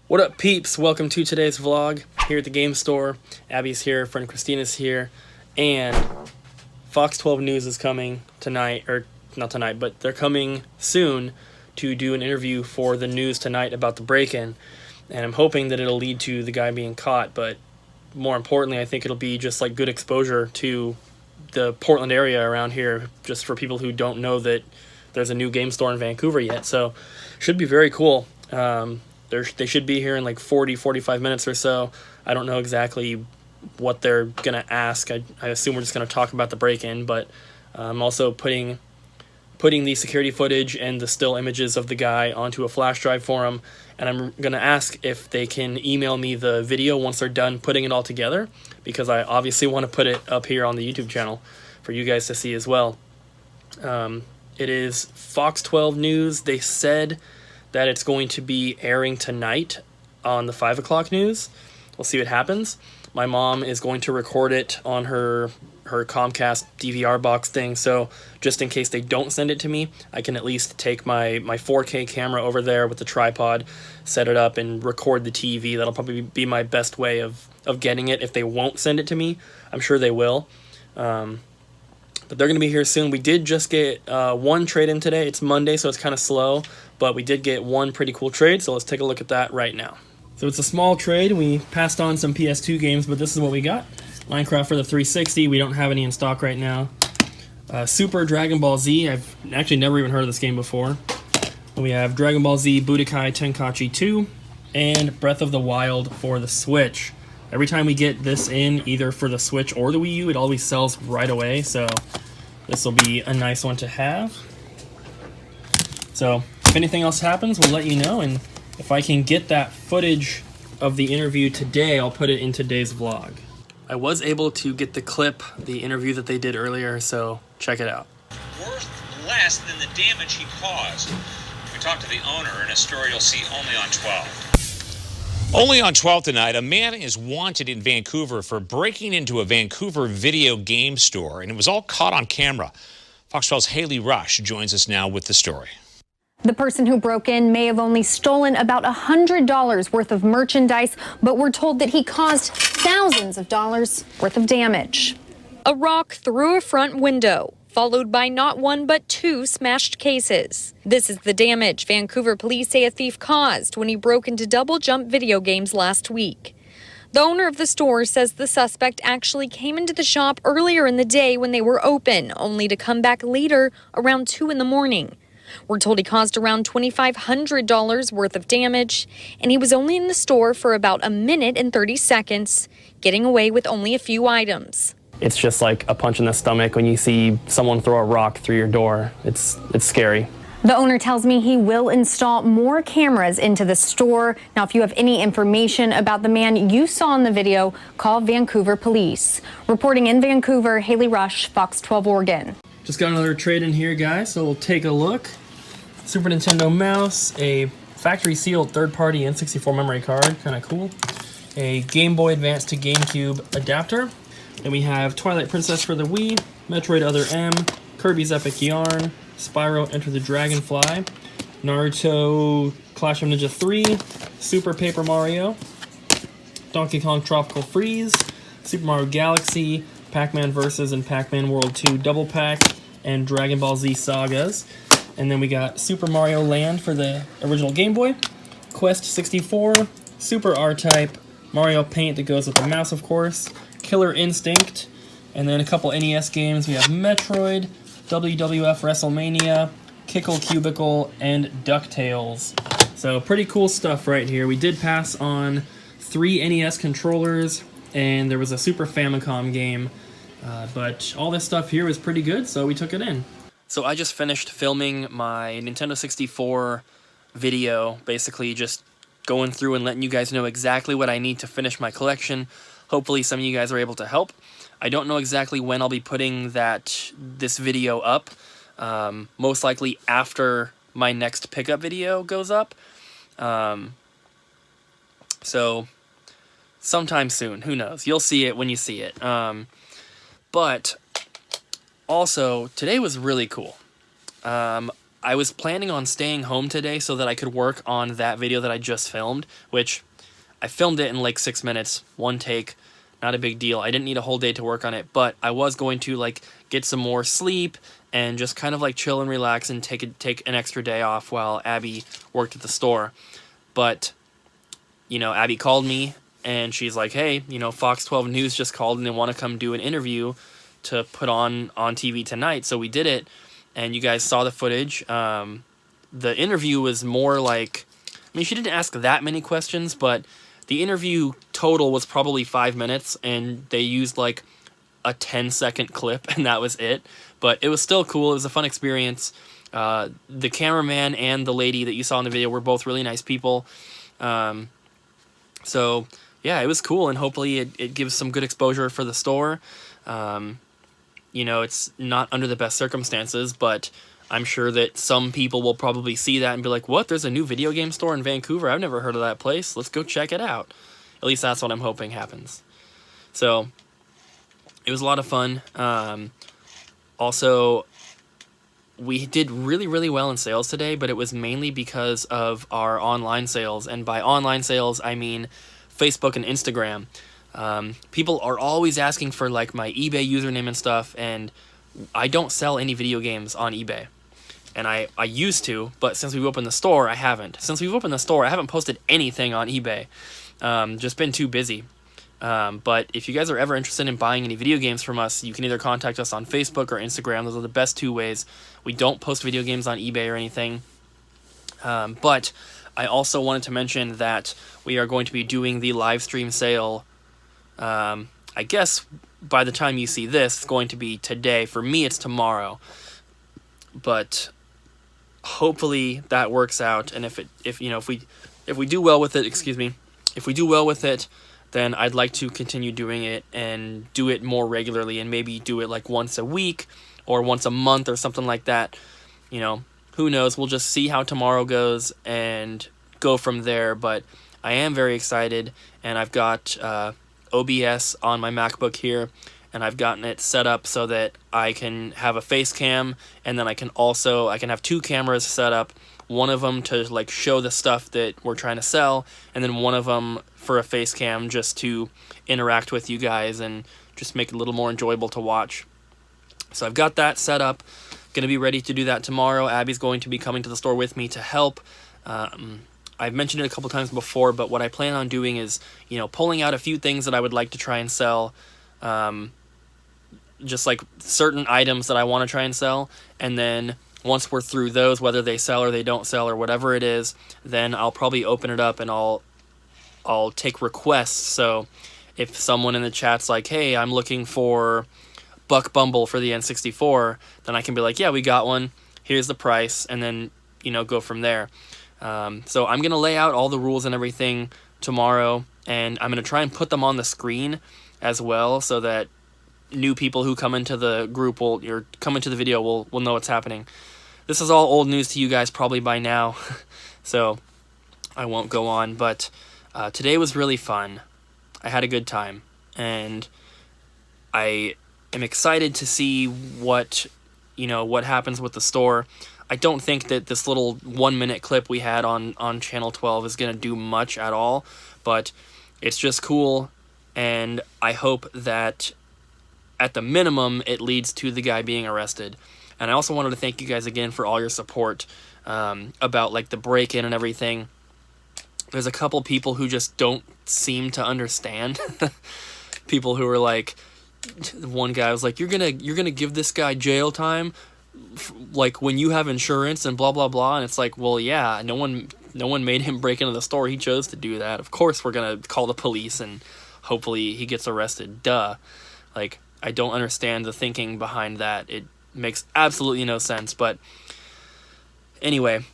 What up, peeps? Welcome to today's vlog here at the game store. Abby's here, friend Christina's here, and Fox 12 News is coming tonight, or not tonight, but they're coming soon to do an interview for the news tonight about the break-in, and I'm hoping that it'll lead to the guy being caught, but more importantly, I think it'll be just like good exposure to the Portland area around here, just for people who don't know that there's a new game store in Vancouver yet, so should be very cool. They should be here in like 40-45 minutes or so. I don't know exactly what they're going to ask. I assume we're just going to talk about the break-in, but I'm also putting the security footage and the still images of the guy onto a flash drive for them, and I'm going to ask if they can email me the video once they're done putting it all together, because I obviously want to put it up here on the YouTube channel for you guys to see as well. It is Fox 12 News. They said that it's going to be airing tonight on the 5 o'clock news. We'll see what happens. My mom is going to record it on her Comcast DVR box thing, so just in case they don't send it to me, I can at least take my 4K camera over there with the tripod, set it up, and record the TV. That'll probably be my best way of getting it if they won't send it to me. I'm sure they will. But they're going to be here soon. We did just get one trade in today. It's Monday, so it's kind of slow, but we did get one pretty cool trade, so let's take a look at that right now. So it's a small trade. We passed on some PS2 games, but this is what we got. Minecraft for the 360. We don't have any in stock right now. Super Dragon Ball Z. I've actually never even heard of this game before. We have Dragon Ball Z Budokai Tenkaichi 2 and Breath of the Wild for the Switch. Every time we get this in, either for the Switch or the Wii U, it always sells right away, so this will be a nice one to have. So if anything else happens, we'll let you know, and if I can get that footage of the interview today, I'll put it in today's vlog. I was able to get the clip, the interview that they did earlier, so check it out. Worth less than the damage he caused. We talked to the owner in a story you'll see only on 12. Only on 12 tonight, a man is wanted in Vancouver for breaking into a Vancouver video game store, and it was all caught on camera. Fox 12's Haley Rush joins us now with the story. The person who broke in may have only stolen about $100 worth of merchandise, but we're told that he caused thousands of dollars worth of damage. A rock through a front window, followed by not one but two smashed cases. This is the damage Vancouver police say a thief caused when he broke into Double Jump video games last week. The owner of the store says the suspect actually came into the shop earlier in the day when they were open, only to come back later around 2 in the morning. We're told he caused around $2,500 worth of damage, and he was only in the store for about a minute and 30 seconds, getting away with only a few items. It's just like a punch in the stomach when you see someone throw a rock through your door. It's scary. The owner tells me he will install more cameras into the store. Now, if you have any information about the man you saw in the video, call Vancouver Police. Reporting in Vancouver, Haley Rush, Fox 12 Oregon. Just got another trade in here, guys, so we'll take a look. Super Nintendo mouse, a factory sealed third-party N64 memory card, kind of cool. A Game Boy Advance to GameCube adapter. Then we have Twilight Princess for the Wii, Metroid Other M, Kirby's Epic Yarn, Spyro Enter the Dragonfly, Naruto Clash of Ninja 3, Super Paper Mario, Donkey Kong Tropical Freeze, Super Mario Galaxy, Pac-Man Versus and Pac-Man World 2 Double Pack, and Dragon Ball Z Sagas. And then we got Super Mario Land for the original Game Boy, Quest 64, Super R-Type, Mario Paint that goes with the mouse, of course, Killer Instinct, and then a couple NES games. We have Metroid, WWF WrestleMania, Kickle Cubicle, and DuckTales. So pretty cool stuff right here. We did pass on 3 NES controllers, and there was a Super Famicom game, but all this stuff here was pretty good, so we took it in. So I just finished filming my Nintendo 64 video, basically just going through and letting you guys know exactly what I need to finish my collection. Hopefully some of you guys are able to help. I don't know exactly when I'll be putting this video up. Most likely after my next pickup video goes up. So sometime soon, who knows? You'll see it when you see it. But also, today was really cool. I was planning on staying home today so that I could work on that video that I just filmed, which I filmed it in like 6 minutes, one take, not a big deal. I didn't need a whole day to work on it, but I was going to like get some more sleep and just kind of like chill and relax and take an extra day off while Abby worked at the store. But, you know, Abby called me and she's like, hey, you know, Fox 12 News just called and they want to come do an interview to put on TV tonight. So we did it, and you guys saw the footage. The interview was more like, I mean, she didn't ask that many questions, but the interview total was probably 5 minutes, and they used like a 10-second clip, and that was it. But it was still cool. It was a fun experience. The cameraman and the lady that you saw in the video were both really nice people. So yeah, it was cool, and hopefully it gives some good exposure for the store. You know, it's not under the best circumstances, but I'm sure that some people will probably see that and be like, what, there's a new video game store in Vancouver? I've never heard of that place. Let's go check it out. At least that's what I'm hoping happens. So it was a lot of fun. Also, we did really, really well in sales today, but it was mainly because of our online sales. And by online sales, I mean Facebook and Instagram. People are always asking for like my eBay username and stuff, and I don't sell any video games on eBay. And I used to, but since we've opened the store, I haven't. Since we've opened the store, I haven't posted anything on eBay. Just been too busy. But if you guys are ever interested in buying any video games from us, you can either contact us on Facebook or Instagram. Those are the best two ways. We don't post video games on eBay or anything. But I also wanted to mention that we are going to be doing the live stream sale. I guess by the time you see this, it's going to be today. For me, it's tomorrow. But hopefully that works out. And if we do well with it, if we do well with it, then I'd like to continue doing it and do it more regularly, and maybe do it like once a week or once a month or something like that. You know, who knows? We'll just see how tomorrow goes and go from there. But I am very excited, and I've got OBS on my MacBook here, and I've gotten it set up so that I can have a face cam, and then I can have two cameras set up, one of them to like show the stuff that we're trying to sell, and then one of them for a face cam just to interact with you guys and just make it a little more enjoyable to watch. So I've got that set up, gonna be ready to do that tomorrow. Abby's going to be coming to the store with me to help. I've mentioned it a couple times before, but what I plan on doing is, you know, pulling out a few things that I would like to try and sell, just like certain items that I want to try and sell, and then once we're through those, whether they sell or they don't sell or whatever it is, then I'll probably open it up and I'll take requests. So if someone in the chat's like, hey, I'm looking for Buck Bumble for the N64, then I can be like, yeah, we got one, here's the price, and then, you know, go from there. So I'm going to lay out all the rules and everything tomorrow, and I'm going to try and put them on the screen as well, so that new people who come into the group or come into the video will know what's happening. This is all old news to you guys probably by now, so I won't go on, but today was really fun. I had a good time, and I am excited to see what happens with the store. I don't think that this little 1-minute clip we had on Channel 12 is going to do much at all, but it's just cool, and I hope that at the minimum it leads to the guy being arrested. And I also wanted to thank you guys again for all your support about like the break-in and everything. There's a couple people who just don't seem to understand. People who were like, one guy was like, you're gonna give this guy jail time like when you have insurance and blah blah blah, and it's like, well, yeah, no one made him break into the store. He chose to do that. Of course we're gonna call the police and hopefully he gets arrested. Duh. Like, I don't understand the thinking behind that. It makes absolutely no sense. But anyway,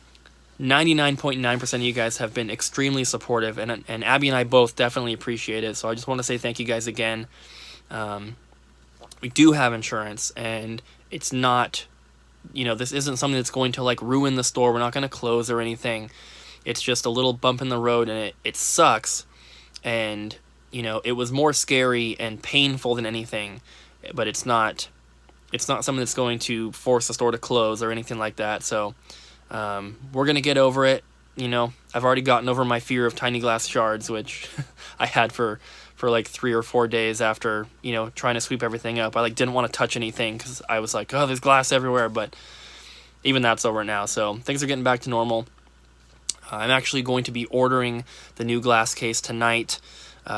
99.9% of you guys have been extremely supportive, and Abby and I both definitely appreciate it. So I just want to say thank you guys again. We do have insurance, and it's not, this isn't something that's going to like ruin the store. We're not going to close or anything. It's just a little bump in the road, and it sucks. And it was more scary and painful than anything, but it's not it's not something that's going to force the store to close or anything like that. So we're going to get over it. You know, I've already gotten over my fear of tiny glass shards, which I had for like 3 or 4 days after, you know, trying to sweep everything up. I like didn't want to touch anything because I was like, oh, there's glass everywhere. But even that's over now. So things are getting back to normal. I'm actually going to be ordering the new glass case tonight.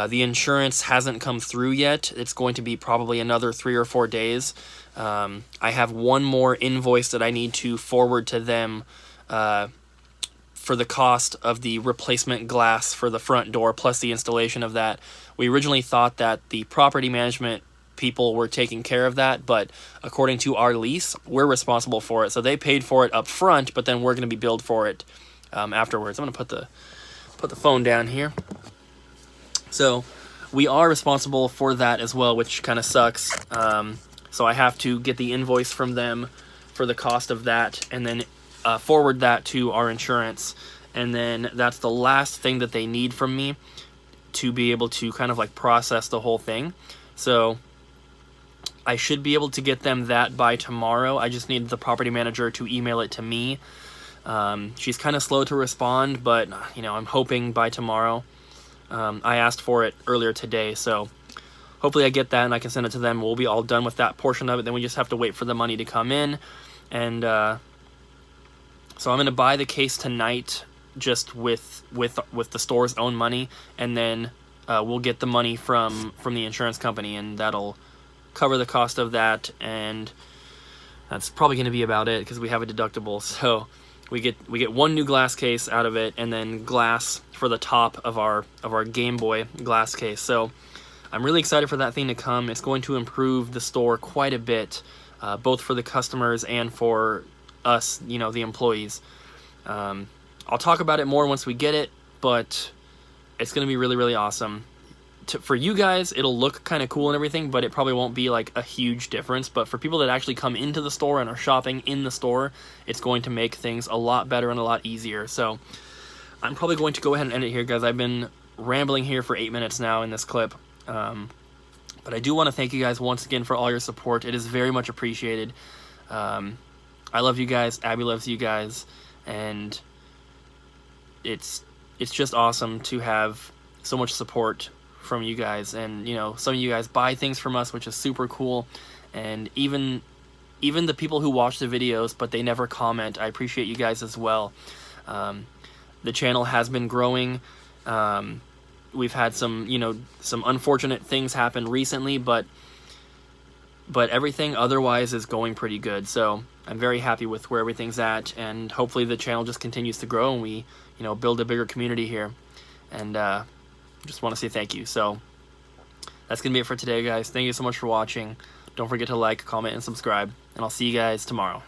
The insurance hasn't come through yet. It's going to be probably another 3 or 4 days. I have one more invoice that I need to forward to them for the cost of the replacement glass for the front door plus the installation of that. We originally thought that the property management people were taking care of that, but according to our lease, we're responsible for it. So they paid for it up front, but then we're going to be billed for it afterwards. I'm going to put the phone down here. So we are responsible for that as well, which kind of sucks. So I have to get the invoice from them for the cost of that, and then forward that to our insurance. And then that's the last thing that they need from me to be able to kind of like process the whole thing. So I should be able to get them that by tomorrow. I just need the property manager to email it to me. She's kind of slow to respond, but you know, I'm hoping by tomorrow. I asked for it earlier today, so hopefully I get that and I can send it to them. We'll be all done with that portion of it. Then we just have to wait for the money to come in. And so I'm going to buy the case tonight just with the store's own money, and then we'll get the money from the insurance company, and that'll cover the cost of that. And that's probably going to be about it because we have a deductible. So we get one new glass case out of it, and then glass for the top of our Game Boy glass case. So I'm really excited for that thing to come. It's going to improve the store quite a bit, both for the customers and for us, you know, the employees. I'll talk about it more once we get it, but it's going to be really, really awesome. For you guys, it'll look kind of cool and everything, but it probably won't be like a huge difference. But for people that actually come into the store and are shopping in the store, it's going to make things a lot better and a lot easier. So I'm probably going to go ahead and end it here, guys. I've been rambling here for 8 minutes now in this clip. But I do want to thank you guys once again for all your support. It is very much appreciated. I love you guys. Abby loves you guys. And it's just awesome to have so much support from you guys. And, you know, some of you guys buy things from us, which is super cool. And even the people who watch the videos, but they never comment, I appreciate you guys as well. The channel has been growing. We've had some unfortunate things happen recently, but everything otherwise is going pretty good. So I'm very happy with where everything's at, and hopefully the channel just continues to grow and we, you know, build a bigger community here. And just want to say thank you. So that's gonna be it for today, guys. Thank you so much for watching. Don't forget to like, comment, and subscribe, and I'll see you guys tomorrow.